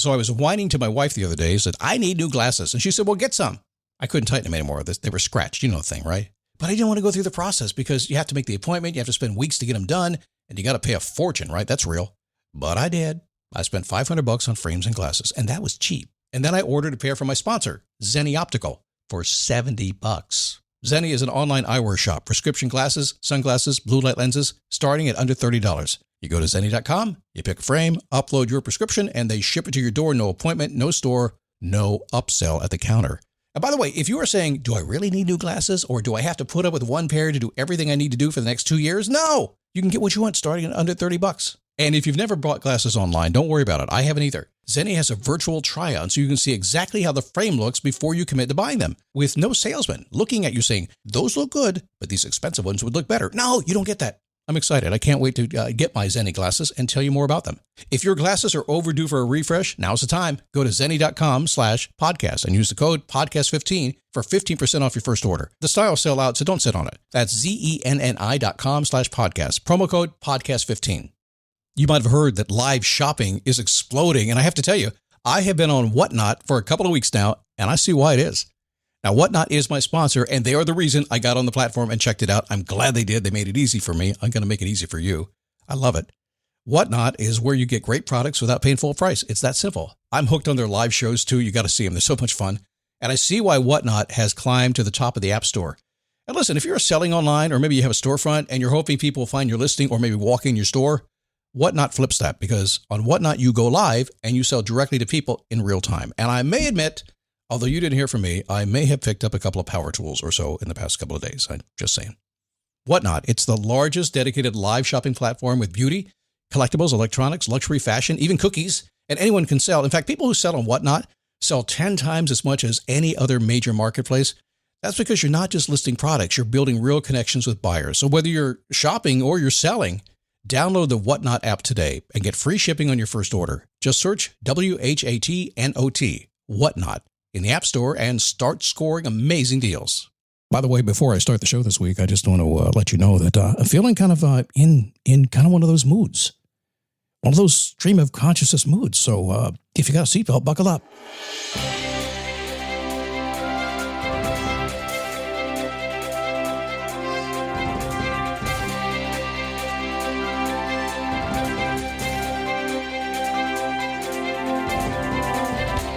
So I was whining to my wife the other day, said, I need new glasses. And she said, well, get some. I couldn't tighten them anymore. They were scratched. You know the thing, right? But I didn't want to go through the process because you have to make the appointment. You have to spend weeks to get them done. And you got to pay a fortune, right? That's real. But I did. I spent $500 on frames and glasses, and that was cheap. And then I ordered a pair from my sponsor, Zenni Optical, for $70. Zenni is an online eyewear shop. Prescription glasses, sunglasses, blue light lenses, starting at under $30. You go to Zenni.com, you pick a frame, upload your prescription, and they ship it to your door. No appointment, no store, no upsell at the counter. And by the way, if you are saying, do I really need new glasses, or do I have to put up with one pair to do everything I need to do for the next 2 years? No! You can get what you want starting at under $30. And if you've never bought glasses online, don't worry about it. I haven't either. Zenni has a virtual try-on, so you can see exactly how the frame looks before you commit to buying them, with no salesman looking at you saying, those look good, but these expensive ones would look better. No, you don't get that. I'm excited. I can't wait to get my Zenni glasses and tell you more about them. If your glasses are overdue for a refresh, now's the time. Go to Zenni.com/podcast and use the code podcast15 for 15% off your first order. The styles sell out, so don't sit on it. That's Zenni.com/podcast. Promo code podcast15. You might have heard that live shopping is exploding, and I have to tell you, I have been on Whatnot for a couple of weeks now, and I see why it is. Now, Whatnot is my sponsor, and they are the reason I got on the platform and checked it out. I'm glad they did. They made it easy for me. I'm going to make it easy for you. I love it. Whatnot is where you get great products without paying full price. It's that simple. I'm hooked on their live shows, too. You got to see them. They're so much fun. And I see why Whatnot has climbed to the top of the App Store. And listen, if you're selling online, or maybe you have a storefront and you're hoping people will find your listing or maybe walk in your store, Whatnot flips that, because on Whatnot, you go live and you sell directly to people in real time. And I may admit, although you didn't hear from me, I may have picked up a couple of power tools or so in the past couple of days. I'm just saying. Whatnot, it's the largest dedicated live shopping platform with beauty, collectibles, electronics, luxury, fashion, even cookies, and anyone can sell. In fact, people who sell on Whatnot sell 10 times as much as any other major marketplace. That's because you're not just listing products, you're building real connections with buyers. So whether you're shopping or you're selling, download the Whatnot app today and get free shipping on your first order. Just search WHATNOT, Whatnot, in the App Store and start scoring amazing deals. By the way, before I start the show this week, I just want to let you know that I'm feeling kind of in kind of one of those moods, one of those stream of consciousness moods. So if you got a seatbelt, buckle up.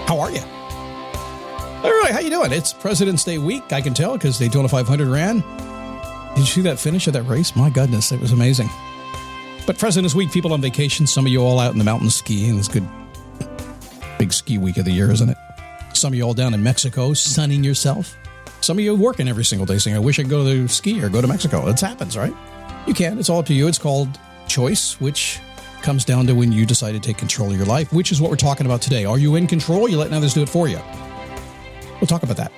How are you? All right, how you doing? It's President's Day week, I can tell, because Daytona 500 ran. Did you see that finish of that race? My goodness, it was amazing. But President's week, people on vacation, some of you all out in the mountains skiing. It's a good, big ski week of the year, isn't it? Some of you all down in Mexico, sunning yourself. Some of you working every single day saying, I wish I could go to ski or go to Mexico. It happens, right? You can. It's all up to you. It's called choice, which comes down to when you decide to take control of your life, which is what we're talking about today. Are you in control? Or you letting others do it for you? We'll talk about that.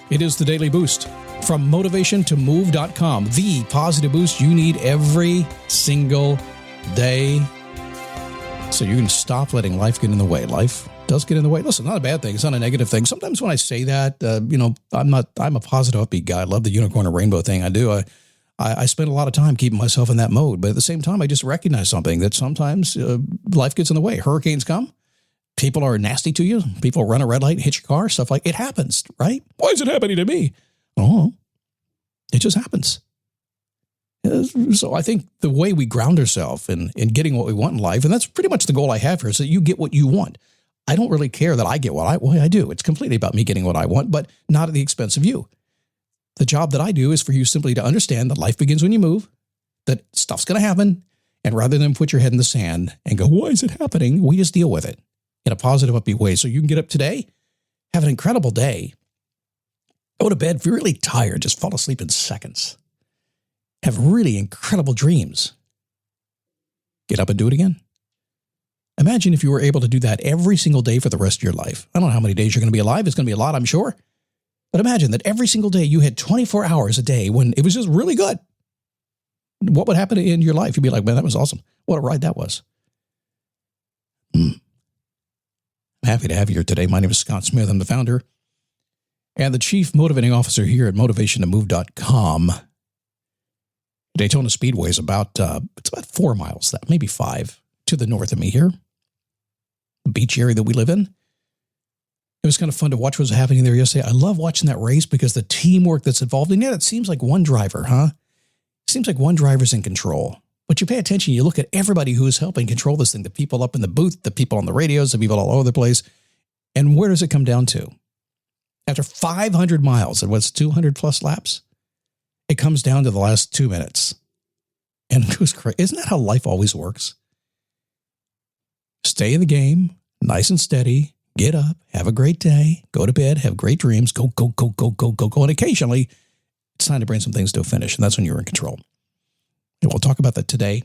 It is the Daily Boost from motivationtomove.com, the positive boost you need every single day so you can stop letting life get in the way. Life does get in the way. Listen, not a bad thing. It's not a negative thing. Sometimes when I say that, I'm a positive, upbeat guy. I love the unicorn and rainbow thing. I do. I spend a lot of time keeping myself in that mode. But at the same time, I just recognize something that sometimes life gets in the way. Hurricanes come. People are nasty to you. People run a red light, hit your car, stuff like it happens, right? Why is it happening to me? Oh, it just happens. So I think the way we ground ourselves in getting what we want in life, and that's pretty much the goal I have here, is that you get what you want. I don't really care that I get what I do. It's completely about me getting what I want, but not at the expense of you. The job that I do is for you simply to understand that life begins when you move, that stuff's going to happen, and rather than put your head in the sand and go, why is it happening? We just deal with it in a positive, upbeat way. So you can get up today, have an incredible day, go to bed, if you're really tired, just fall asleep in seconds, have really incredible dreams, get up and do it again. Imagine if you were able to do that every single day for the rest of your life. I don't know how many days you're going to be alive. It's going to be a lot, I'm sure. But imagine that every single day you had 24 hours a day when it was just really good. What would happen in your life? You'd be like, man, that was awesome. What a ride that was. I'm happy to have you here today. My name is Scott Smith. I'm the founder and the chief motivating officer here at motivationtomove.com. Daytona Speedway is about 4 miles, maybe 5, to the north of me here. beach area that we live in. It was kind of fun to watch what was happening there yesterday. I love watching that race because the teamwork that's involved in it, it seems like one driver, huh? It seems like one driver's in control. But you pay attention, you look at everybody who is helping control this thing, the people up in the booth, the people on the radios, the people all over the place. And where does it come down to? After 500 miles, and what's 200 plus laps, it comes down to the last 2 minutes. And it was crazy. Isn't that how life always works? Stay in the game, nice and steady, get up, have a great day, go to bed, have great dreams, go. And occasionally, it's time to bring some things to a finish, and that's when you're in control. And we'll talk about that today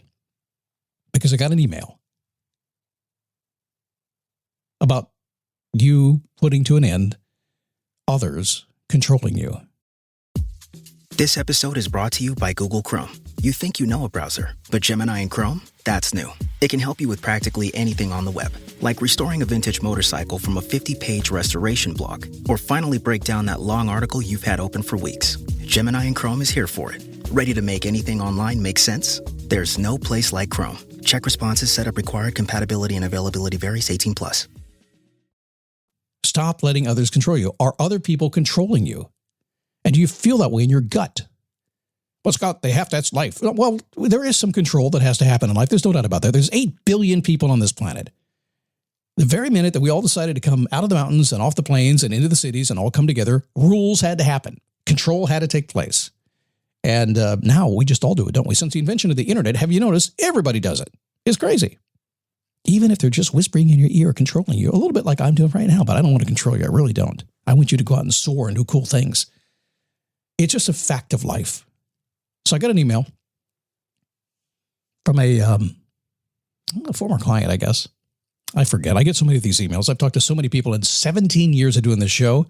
because I got an email about you putting to an end others controlling you. This episode is brought to you by Google Chrome. You think you know a browser, but Gemini and Chrome? That's new. It can help you with practically anything on the web, like restoring a vintage motorcycle from a 50-page restoration blog, or finally break down that long article you've had open for weeks. Gemini and Chrome is here for it. Ready to make anything online make sense? There's no place like Chrome. Check responses, setup required, compatibility and availability varies, 18+. Stop letting others control you. Are other people controlling you? And do you feel that way in your gut? Well, Scott, they have to, that's life. Well, there is some control that has to happen in life. There's no doubt about that. There's 8 billion people on this planet. The very minute that we all decided to come out of the mountains and off the plains and into the cities and all come together, rules had to happen. Control had to take place. And now we just all do it, don't we? Since the invention of the internet, have you noticed everybody does it? It's crazy. Even if they're just whispering in your ear, controlling you, a little bit like I'm doing right now, but I don't want to control you. I really don't. I want you to go out and soar and do cool things. It's just a fact of life. So I got an email from a former client, I guess. I forget. I get so many of these emails. I've talked to so many people in 17 years of doing this show.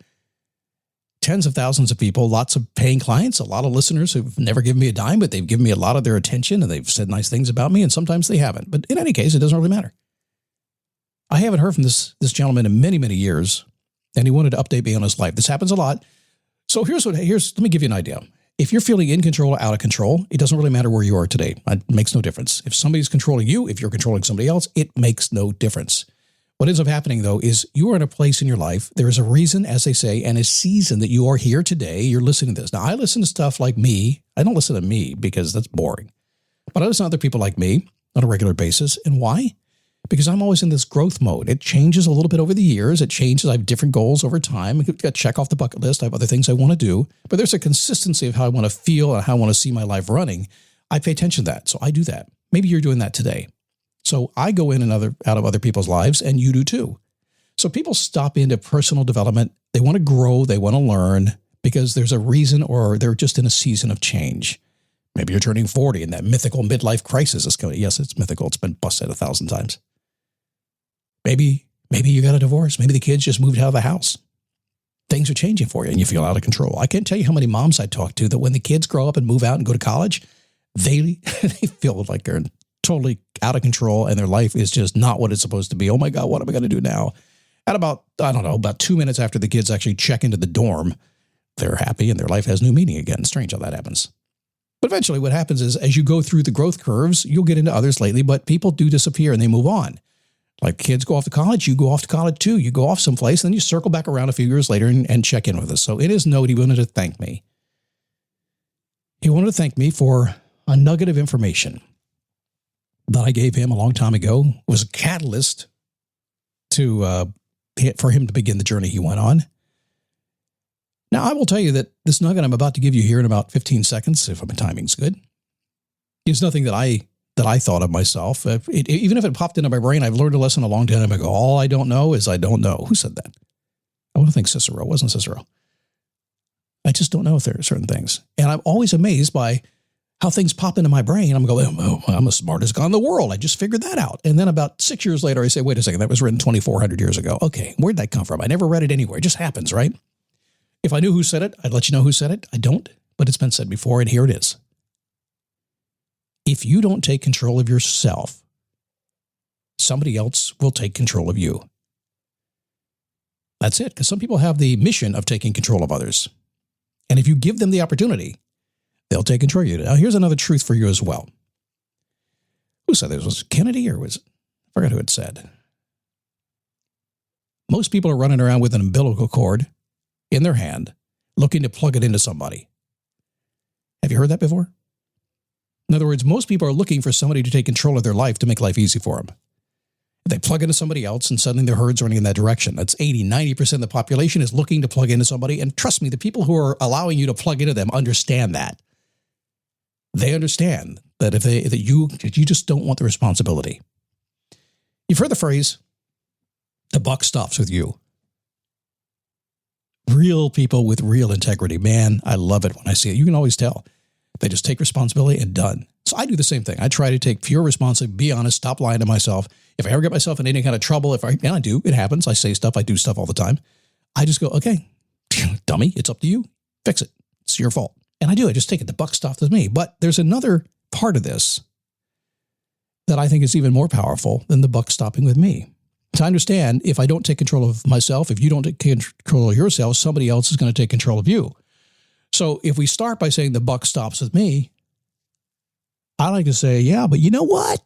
Tens of thousands of people, lots of paying clients, a lot of listeners who've never given me a dime, but they've given me a lot of their attention and they've said nice things about me, and sometimes they haven't. But in any case, it doesn't really matter. I haven't heard from this gentleman in many, many years, and he wanted to update me on his life. This happens a lot. So let me give you an idea. If you're feeling in control or out of control, it doesn't really matter where you are today. It makes no difference. If somebody's controlling you, if you're controlling somebody else, it makes no difference. What ends up happening, though, is you are in a place in your life. There is a reason, as they say, and a season that you are here today. You're listening to this. Now, I listen to stuff like me. I don't listen to me because that's boring. But I listen to other people like me on a regular basis. And why? Because I'm always in this growth mode. It changes a little bit over the years. It changes. I have different goals over time. I've got to check off the bucket list. I have other things I want to do. But there's a consistency of how I want to feel and how I want to see my life running. I pay attention to that. So I do that. Maybe you're doing that today. So I go in and out of other people's lives, and you do too. So people stop into personal development. They want to grow. They want to learn because there's a reason, or they're just in a season of change. Maybe you're turning 40 and that mythical midlife crisis is coming. Yes, it's mythical. It's been busted 1,000 times. Maybe you got a divorce. Maybe the kids just moved out of the house. Things are changing for you and you feel out of control. I can't tell you how many moms I talk to that when the kids grow up and move out and go to college, they feel like they're totally out of control and their life is just not what it's supposed to be. Oh my God, what am I going to do now? At about 2 minutes after the kids actually check into the dorm, they're happy and their life has new meaning again. Strange how that happens. But eventually what happens is as you go through the growth curves, you'll get into others lately, but people do disappear and they move on. Like kids go off to college, you go off to college too. You go off someplace, and then you circle back around a few years later and check in with us. So in his note, he wanted to thank me. He wanted to thank me for a nugget of information that I gave him a long time ago. It was a catalyst for him to begin the journey he went on. Now, I will tell you that this nugget I'm about to give you here in about 15 seconds, if my timing's good, is nothing that I thought of myself. Even if it popped into my brain, I've learned a lesson a long time ago. All I don't know is I don't know. Who said that? I want to think Cicero. It wasn't Cicero. I just don't know if there are certain things. And I'm always amazed by how things pop into my brain. I'm going, oh, I'm the smartest guy in the world. I just figured that out. And then about 6 years later, I say, wait a second, that was written 2,400 years ago. Okay, where'd that come from? I never read it anywhere. It just happens, right? If I knew who said it, I'd let you know who said it. I don't, but it's been said before, and here it is. If you don't take control of yourself, somebody else will take control of you. That's it, because some people have the mission of taking control of others. And if you give them the opportunity, they'll take control of you. Now, here's another truth for you as well. Who said this? Was it Kennedy or was it? I forgot who had said. Most people are running around with an umbilical cord in their hand, looking to plug it into somebody. Have you heard that before? In other words, most people are looking for somebody to take control of their life to make life easy for them. They plug into somebody else and suddenly their herd's running in that direction. That's 80, 90% of the population is looking to plug into somebody. And trust me, the people who are allowing you to plug into them understand that. They understand that that you just don't want the responsibility. You've heard the phrase, the buck stops with you. Real people with real integrity. Man, I love it when I see it. You can always tell. They just take responsibility and done. So I do the same thing. I try to take pure responsibility, be honest, stop lying to myself. If I ever get myself in any kind of trouble, and I do, it happens. I say stuff, I do stuff all the time. I just go, okay, dummy, it's up to you. Fix it. It's your fault. And I do. I just take it. The buck stops with me. But there's another part of this that I think is even more powerful than the buck stopping with me. To understand, if I don't take control of myself, if you don't take control of yourself, somebody else is going to take control of you. So if we start by saying the buck stops with me, I like to say, yeah, but you know what?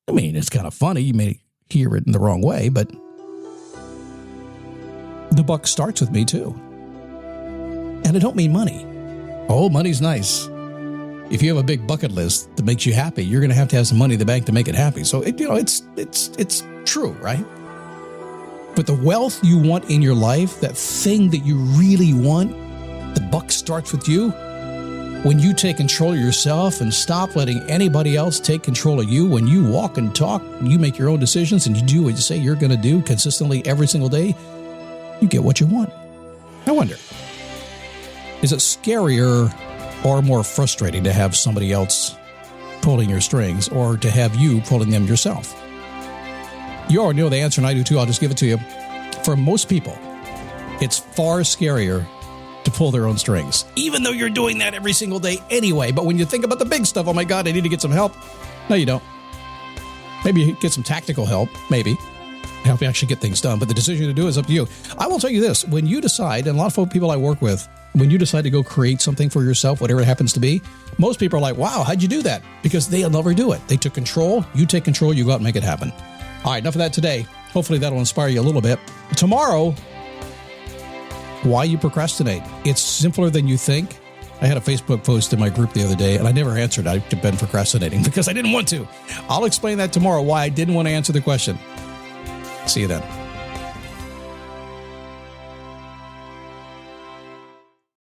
I mean, it's kind of funny. You may hear it in the wrong way, but the buck starts with me too. And I don't mean money. Oh, money's nice. If you have a big bucket list that makes you happy, you're going to have some money in the bank to make it happy. So it's true, right? But the wealth you want in your life, that thing that you really want, the buck starts with you. When you take control of yourself and stop letting anybody else take control of you, when you walk and talk, you make your own decisions and you do what you say you're going to do consistently every single day, you get what you want. I wonder, is it scarier or more frustrating to have somebody else pulling your strings or to have you pulling them yourself? You already know the answer, and I do too. I'll just give it to you. For most people, it's far scarier to pull their own strings, even though you're doing that every single day anyway. But when you think about the big stuff, oh my God, I need to get some help. No, you don't. Maybe you get some tactical help, maybe, help you actually get things done. But the decision to do is up to you. I will tell you this, when you decide, and a lot of people I work with, when you decide to go create something for yourself, whatever it happens to be, most people are like, wow, how'd you do that? Because they'll never do it. They took control. You take control. You go out and make it happen. All right, enough of that today. Hopefully that'll inspire you a little bit. Tomorrow, why you procrastinate. It's simpler than you think. I had a Facebook post in my group the other day, and I never answered. I've been procrastinating because I didn't want to. I'll explain that tomorrow, why I didn't want to answer the question. See you then.